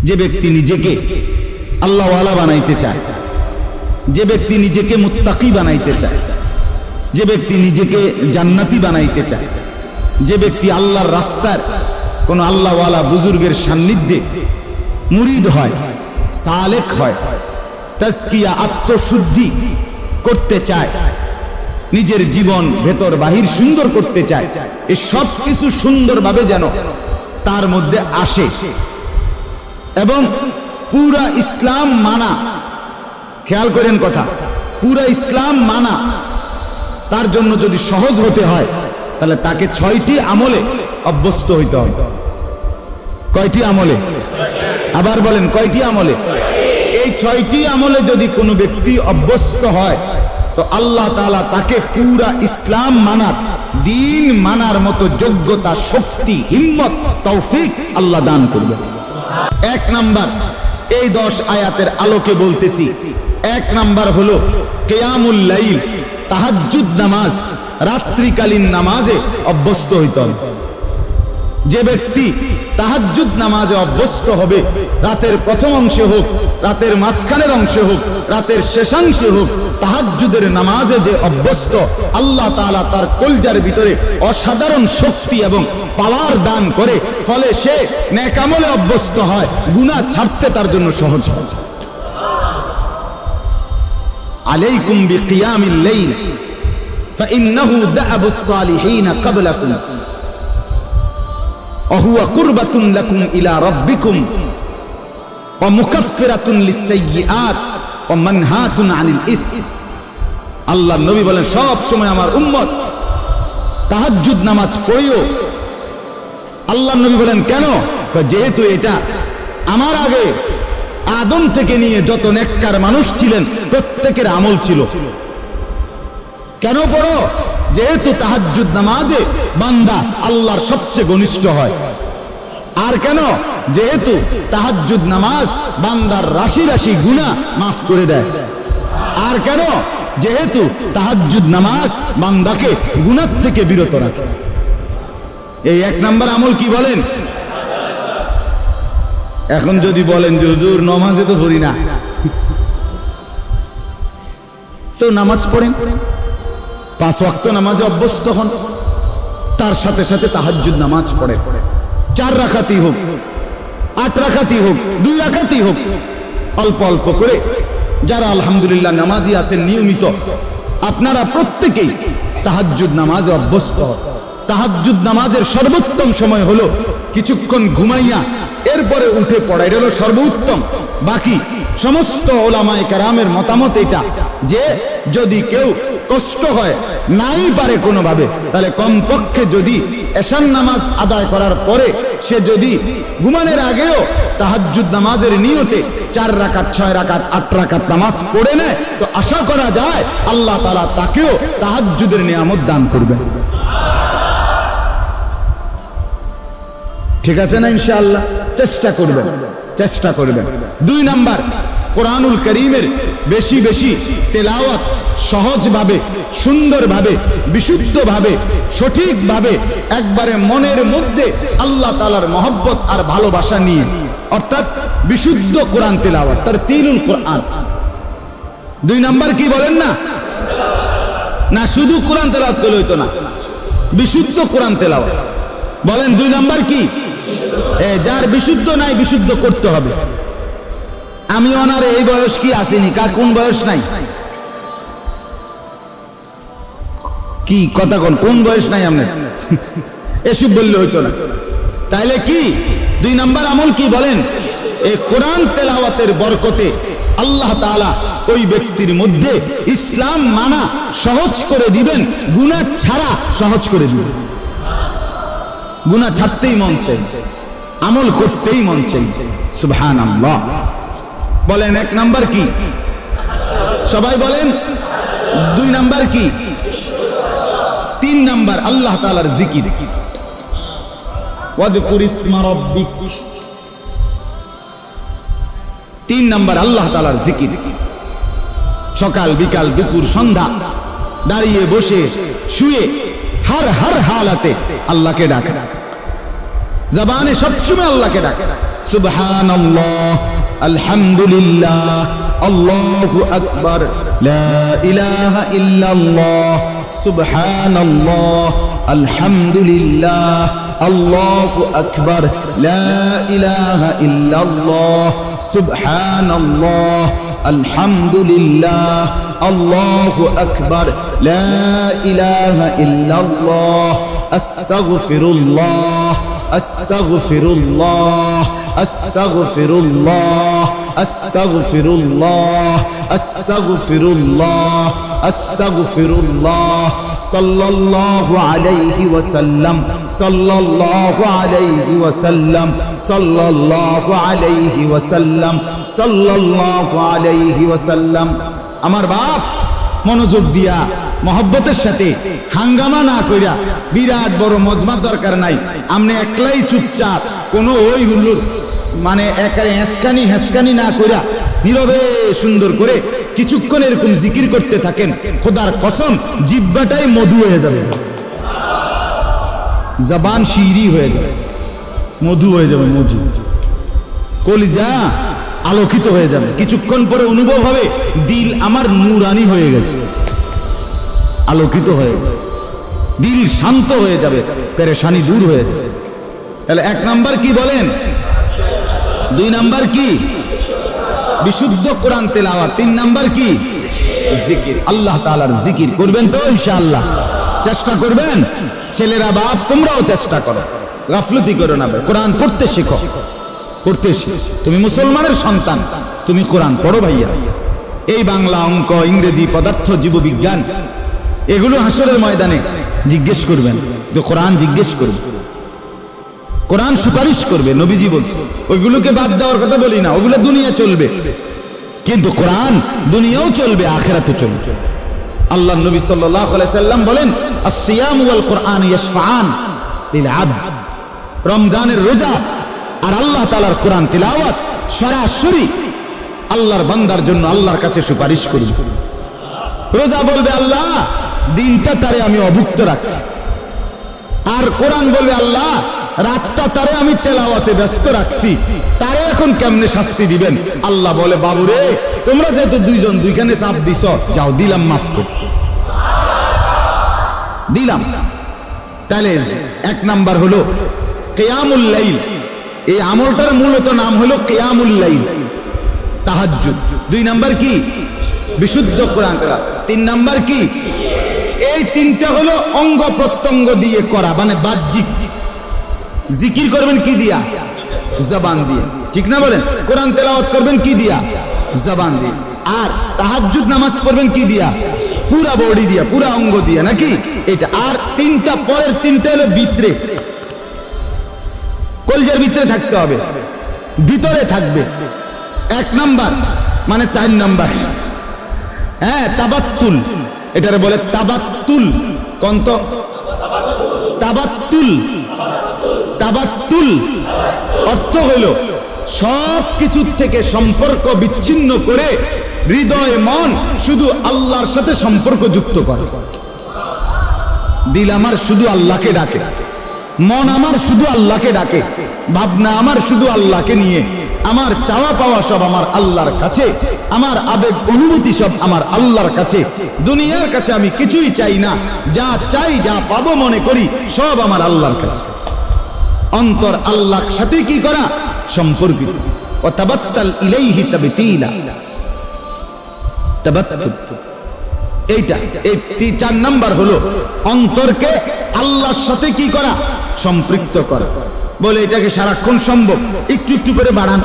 যে ব্যক্তি নিজেকে আল্লাহওয়ালা বানাইতে চায়, যে ব্যক্তি নিজেকে মুত্তাকি বানাইতে চায়, যে ব্যক্তি নিজেকে জান্নাতি বানাইতে চায়, যে ব্যক্তি আল্লাহর রাস্তার কোন আল্লাহওয়ালা বুজুর্গের সান্নিধ্যে মুরিদ হয়, সালেক হয়, তাজকিয়া আত্মশুদ্ধি করতে চায়, নিজের জীবন ভেতর বাহির সুন্দর করতে চায়, এই সব কিছু সুন্দরভাবে যেন তার মধ্যে আসে এবং পুরা ইসলাম মানা, খেয়াল করেন কথা, পুরা ইসলাম মানা তার জন্য যদি সহজ হতে হয় তাহলে তাকে 6টি আমলে অভ্যস্ত হইতে হবে। কয়টি আমলে? আবার বলেন, কয়টি আমলে? এই 6টি আমলে যদি কোনো ব্যক্তি অভ্যস্ত হয় তো আল্লাহ তাআলা তাকে পুরা ইসলাম মানার, দ্বীন মানার মতো যোগ্যতা, শক্তি, হিম্মত, তৌফিক আল্লাহ দান করবে। 1 নাম্বার, এই 10 আয়াতের আলোকে বলতেছি। 1 নাম্বার হলো কিয়ামুল লাইল, তাহাজ্জুদ নামাজ, রাত্রিকালীন নামাজে অভ্যস্ত হইতে হবে। যে ব্যক্তি তাহাজ্জুদ নামাজে অভ্যস্ত হবে, রাতের প্রথম অংশে হোক, রাতের মাঝখানের অংশে হোক, রাতের শেষাংশে হোক, তাহাজ্জুদের নামাজে যে অভ্যস্ত, আল্লাহ তাআলা তার কলজার ভিতরে অসাধারণ শক্তি এবং পাওয়ার দান করে, ফলে সে নেক আমলে অভ্যস্ত হয়, গুনাহ ছাড়তে তার জন্য সহজ হয়। আলাইকুম বিকিয়ামিল লাইল ফাইন্নাহু দা'বুস সালিহিন ক্বাবলাকুম ওয়া কুরবাতুন লাকুম ইলা রাব্বিকুম ওয়া মুকাফফিরাতুন লিস-সাইয়্যাত ওয়া মানহাতুন আনিল ইসম। আল্লাহর নবী বলেন, সব সময় আমার উম্মত তাহাজ্জুদ নামাজ পড়িও। আল্লাহর নবী বলেন, কেন? যেহেতু এটা আমার আগে আদম থেকে নিয়ে যত নেককার মানুষ ছিলেন প্রত্যেকের আমল ছিল। কেন পড়ো? যেহেতু তাহাজ্জুদ নামাজে বান্দা আল্লাহর সবচেয়ে ঘনিষ্ঠ হয়। আর কেন? যেহেতু তাহাজ্জুদ নামাজ বান্দার রাশি রাশি গুনাহ মাফ করে দেয়। আর কেন? যেহেতু তাহাজ্জুদ নামাজ বান্দাকে গুনাহ থেকে বিরত রাখে। এই 1 নাম্বার আমল কি বলেন? এখন যদি বলেন যে হুজুর নামাজে তো পড়ি না, তো নামাজ পড়েন, 5 ওয়াক্ত নামাজে অভ্যস্ত হন, তার সাথে সাথে তাহাজ্জুদ নামাজ পড়ে, 4 রাকাতই হোক, 8 রাকাতই হোক, 2 রাকাতই হোক, অল্প অল্প করে। যারা আলহামদুলিল্লাহ নামাজি আছেন নিয়মিত, আপনারা প্রত্যেকেই তাহাজ্জুদ নামাজে অভ্যস্ত হন। তাহাজ্জুদ নামাজের সর্বোত্তম সময় হলো কিছুক্ষণ ঘুমাইয়া এরপরে উঠে পড়া, এটা হলো সর্বোত্তম। বাকি সমস্ত উলামায়ে কেরামের মতামত এটা যে যদি কেউ কষ্ট হয়, নাই পারে কোনোভাবে, তাহলে কমপক্ষে যদি এশার নামাজ আদায় করার পরে সে যদি ঘুমানোর আগেও তাহাজ্জুদ নামাজের নিয়তে 4 রাকাত, 6 রাকাত, 8 রাকাত নামাজ পড়ে নেয়, তো আশা করা যায় আল্লাহ তাআলা তাকেও তাহাজ্জুদের নিয়ামত দান করবেন। ঠিক আছে না? ইনশাআল্লাহ চেষ্টা করবেন, চেষ্টা করবেন। 2 নাম্বার, কোরআনুল কারীমের বেশি বেশি তেলাওয়াত, সহজভাবে, সুন্দরভাবে, বিশুদ্ধভাবে, সঠিকভাবে, একবারে মনের মধ্যে আল্লাহ তাআলার মহব্বত আর ভালোবাসা নিয়ে, অর্থাৎ বিশুদ্ধ কোরআন তেলাওয়াত, তারতিলুল কোরআন। 2 নাম্বার কি বলেন না? না শুধু কোরআন তেলাওয়াত করলে হইতো না, বিশুদ্ধ কোরআন তেলাওয়াত। বলেন 2 নাম্বার কি? যার বিশুদ্ধ নাই, বিশুদ্ধ করতে হবে। আমি ওনার এই বয়স কি আসেনি, কার কোন বয়স নাই? কি কথা কোন, কোন বয়স নাই আপনার? এসব বললে হইতো না। তাইলে কি 2 নাম্বার আমল কি বলেন? এই কোরআন তেলাওয়াতের বরকতে আল্লাহ তাআলা ওই ব্যক্তির মধ্যে ইসলাম মানা সহজ করে দিবেন, গুনাহ ছাড়া সহজ করে দিবেন। গুনাহ ছাড়তেই মন চাই, আমল করতেই মন চাই। সুবহানাল্লাহ। বলেন 1 নাম্বার কি? সবাই বলেন। 2 নাম্বার কি? 3 নাম্বার আল্লাহ তাআলার জিকির। ওয়াযকুর ইসমা রাব্বিক। 3 নাম্বার আল্লাহ তাআলার জিকির। সকাল, বিকাল, দুপুর, সন্ধ্যা দাঁড়িয়ে, বসে, শুয়ে, হর হালাতে আল্লাহকে ডাকা, জবানে সবসময় আল্লাহকে ডাকা। সুবহানাল্লাহ, আলহামদুলিল্লাহ, আল্লাহু আকবার, লা ইলাহা ইল্লাল্লাহ, সুবহানাল্লাহ, আলহামদুলিল্লাহ, আল্লাহু আকবার, লা ইলাহা ইল্লাল্লাহ, সুবহানাল্লাহ, আলহামদুলিল্লাহ, আল্লাহু আকবার, লা ইলাহা ইল্লাল্লাহ, আস্তাগফিরুল্লাহ, আস্তাগফিরুল্লাহ, আস্তাগফিরুল্লাহ, আস্তাগফিরুল্লাহ, আস্তাগফিরুল্লাহ, আস্তাগফিরুল্লাহ, সাল্লাল্লাহু আলাইহি ওয়াসাল্লাম, সাল্লাল্লাহু আলাইহি ওয়াসাল্লাম, সাল্লাল্লাহু আলাইহি ওয়াসাল্লাম, সাল্লাল্লাহু আলাইহি ওয়াসাল্লাম। আমার বাপ মনোযোগ দিয়া মহব্বতের সাথে হাঙ্গামা না কইরা, বিরাট বড় মজমার দরকার নাই, আপনি একলাই চুপচাপ কোনো ওই হুল্লুর মানে একারে হেসকানি না কইরা নীরবে সুন্দর করে কিছুক্ষণ এরকম জিকির করতে থাকেন, খোদার কসম জিহ্বাটাই মধু হয়ে যাবে, জবান শিরি হয়ে যাবে, মধু হয়ে যাবে, মধু, কলিজা আলোকিত হয়ে যাবে। কিছুক্ষণ পরে অনুভব হবে দিল আমার নূরানি হয়ে গেছে, আলোকিত হয়ে গেছে, দিল শান্ত হয়ে যাবে, পেরেশানি দূর হয়ে যাবে। তাহলে 1 নাম্বার কি বলেন, 2 নাম্বার কি বিশুদ্ধ কোরআন তেলাওয়াত, 3 নাম্বার কি জিকির, আল্লাহ তাআলার জিকির করবেন তো ইনশাআল্লাহ, চেষ্টা করবেন। ছেলেরা বাপ তোমরাও চেষ্টা করো, গাফলতি করো না, কোরআন পড়তে শিখো, পড়তে শিখো। তুমি মুসলমানের সন্তান, তুমি কোরআন পড়ো ভাইয়া। এই বাংলা, অঙ্ক, ইংরেজি, পদার্থ, জীববিজ্ঞান এগুলো হাসরের ময়দানে জিজ্ঞেস করবেন, তো কোরআন জিজ্ঞেস করবে, কোরআন সুপারিশ করবে, নবীজি বলছে। ওইগুলোকে বাদ দেওয়ার কথা বলি না, ওগুলো দুনিয়া চলবে, কিন্তু কোরআন দুনিয়াও চলবে, আখিরাতেও চলবে। আল্লাহ নবী সাল্লাল্লাহু আলাইহি সাল্লাম বলেন, আস-সিয়াম ওয়াল কোরআন ইয়াশফাআন লিল আবদ, রমজানের রোজা আর আল্লাহ তাআলার কোরআন তিলাওয়াত সরাসরি আল্লাহর বান্দার জন্য আল্লাহর কাছে সুপারিশ করবে। রোজা বলবে আল্লাহ দিনটা তারে আমি অভুক্ত রাখছি, আর কোরআন বলবে আল্লাহ রাতটা তারে আমি তেলাওয়াতে ব্যস্ত রাখছি, তারে এখন কেমনে শাস্তি দিবেন? আল্লাহ বলে বাবুরে তোমরা যেহেতু দুইজন দুইখানে চাপ দিছ, যাও দিলাম, মাফ কর দিলাম। তাহলে 1 নাম্বার হলো কিয়ামুল লাইল, এই আমলটার মূলত নাম হলো কিয়ামুল লাইল, তাহাজ্জুদ। 2 নাম্বার কি বিশুদ্ধ কোরআন তেলাওয়াত, 3 নাম্বার কি, এই 3টা হলো অঙ্গ প্রত্যঙ্গ দিয়ে করা, মানে বাহ্যিক। জিকির করবেন কি দিয়া? জবান দিয়ে, ঠিক না বলেন? কোরআন তেলাওয়াত করবেন কি দিয়া? জবান দিয়ে। আর তাহাজ্জুদ নামাজ পড়বেন কি দিয়া? পুরা বডি দিয়া, পুরা অঙ্গ দিয়া, নাকি? এটা। আর 3টা, পরের 3টা হলো ভিতরে, কলজের ভিতরে থাকতে হবে, ভিতরে থাকবে। 1 নাম্বার মানে 4 নাম্বার, হ্যাঁ, তাবাত্তুল, এটারে বলে তাবাত্তুল। কন্ত তাবাত্তুল, তাবাত্তুল অর্থ হইল সব কিছুর থেকে সম্পর্ক বিচ্ছিন্ন করে হৃদয় মন শুধু আল্লাহর সাথে সম্পর্ক যুক্ত করে। দিল আমার শুধু আল্লাহকে ডাকে, মন আমার শুধু আল্লাহকে ডাকে, ভাবনা আমার শুধু আল্লাহকে নিয়ে, আমার চাওয়া পাওয়া সব আমার আল্লাহর কাছে, আমার আবেগ অনুভূতি সব আমার আল্লাহর কাছে। দুনিয়ার কাছে আমি কিছুই চাই না, যা চাই যা পাবো মনে করি সব আমার আল্লাহর কাছে। অন্তর আল্লাহর সাথে কি করা? সম্পর্কিত। ওয়া তাবাত্তাল ইলাইহি তাবতিলা, তাবাত্তুল। এইটা, এই 4 নাম্বার হলো অন্তরকে আল্লাহর সাথে কি করা? সম্পৃক্ত করা। বলে এটাকে সারাক্ষণ সম্ভব? একটু একটু করে বাড়ান,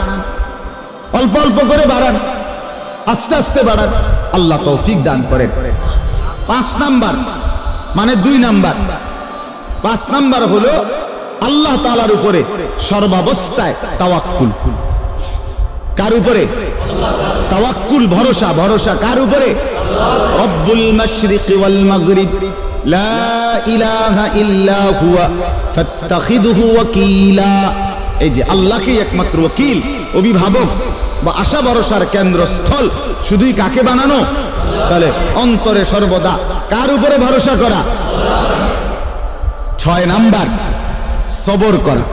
অল্প অল্প করে বাড়ান, আস্তে আস্তে বাড়ান, আল্লাহ তৌফিক দান করেন। 5 নাম্বার মানে 2 নাম্বার, 5 নাম্বার হলো আল্লাহ তাআলার উপরে সর্বাবস্থায় তাওয়াক্কুল। কার উপরে? তাওয়াক্কুল, ভরসা। ভরসা কার উপরে? রব্বুল মাশরিকি ওয়াল মাগরিব লা ইলাহা ইল্লা হুয়া ফাত্তাখিযহু ওয়াকিলা। এই যে আল্লাহকেই একমাত্র ওয়াকিল, অভিভাবক বা আশা ভরসার কেন্দ্রস্থল শুধুই কাকে বানানো? তাহলে অন্তরে সর্বদা কার উপরে ভরসা করা? 6 নাম্বার সবর করা।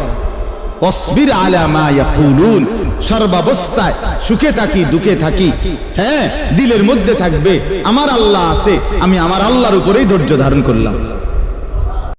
ওয়াসবির আলা মা ইয়াকুলুন, সর্বাবস্থায় সুখে থাকি দুঃখে থাকি, হ্যাঁ দিলের মধ্যে থাকবে আমার আল্লাহ আছে, আমি আমার আল্লাহর উপরেই ধৈর্য ধারণ করলাম।